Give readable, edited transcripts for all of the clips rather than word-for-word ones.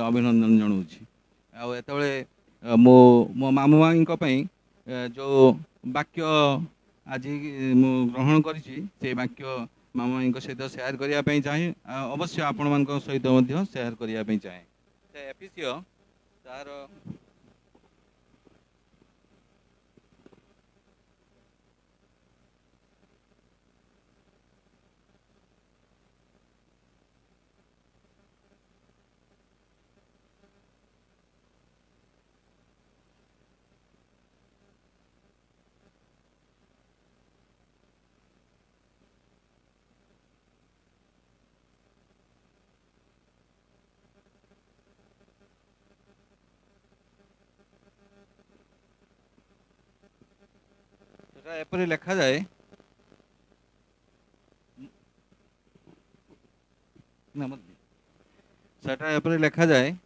अभिनंदन जनाऊँगी आते मो मो मामू माई जो वाक्य आज मु ग्रहण करी वाक्य मामू माई सहित सेयार करने चाहे अवश्य आपण मान सहित सेयार करने चाहे एफिसियो तार एपरी लिखा जाए सेटा एपरी लिखा जाए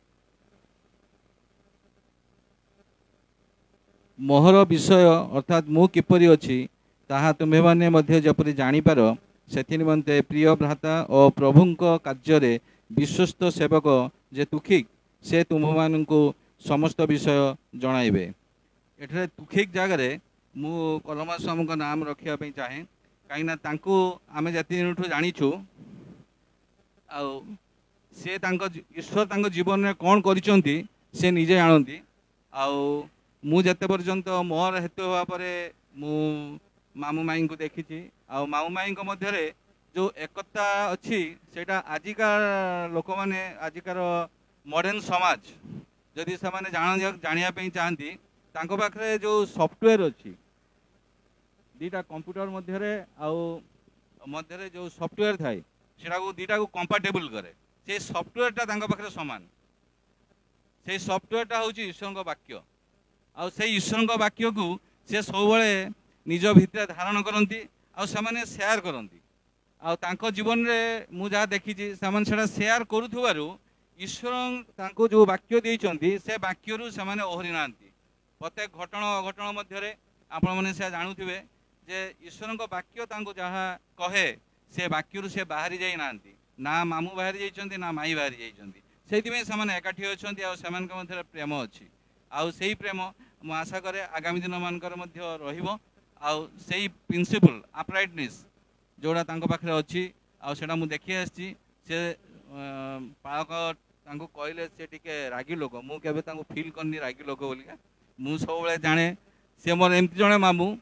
मोहर विषय अर्थात मु किपरि अछि ताहा तुम्हें माने मध्य जपरि जानिपार से निमंते प्रिय भ्राता और प्रभुंक कार्य विश्वस्त सेवक जे तुखिक से तुम मानू समस्त विषय जणाइबे एठरे तुखिक जगार मु कलमा स्वामी का नाम रखापी चाहे कहीं आम जति जाचु से ईश्वर तांको जीवन में कौन करिसेंती से निजे जानती मु जते पर्यंत मोर हेतु होगा पर मु मामू माई को देखी मामू माई मध्य जो एकता अच्छी सेटा आजिका लोक मैंने आजिकार मॉडर्न समाज जदि से जानापी चाहती पाखे जो सॉफ्टवेयर अच्छी दीटा कंप्यूटर मध्य जो सॉफ्टवेयर थाए सेटा को दीटा को कंपैटिबल करे से सॉफ्टवेयर पाखे सामान से सॉफ्टवेयर हूँ ईश्वर वाक्य आ से ईश्वर वाक्य को से सब निज भितर धारण करती आने सेयार करती आ जीवन में मुझे देखी से सेयार करूँ ईश्वर जो वाक्य देते से वाक्य से ओहरी ना प्रत्येक घटना अघटन मध्य आपण मैंने से जानूे जे ईश्वर वाक्य जहाँ कहे से वाक्य से बाहरी जाना ना मामू बाहरी जाइए ना माई बाहरी जाइए से एकाठी अच्छा से प्रेम अच्छी आउ से प्रेम मु आशा करे आगामी दिन मानकर प्रिंसिपल अपराइटनेस जोड़ा पाखे अच्छी आटा मुझे देखी आसी से पालक कहले से टिके रागी लोक मुझे फिल करनी रागी लोक बोलिका मु सब जाने से मोर एमती जड़े मामू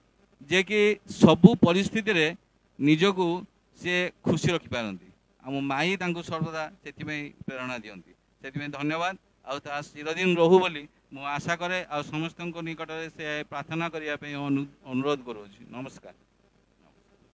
जे कि सबू परिस्थिति रे निजको से खुशी रखिपारती आम माई सर्वदा से प्रेरणा दियंती से धन्यवाद आ चिरदिन रहू बोली मु आशा करे आ समस्त निकट से प्रार्थना करने अनुरोध करुँच नमस्कार।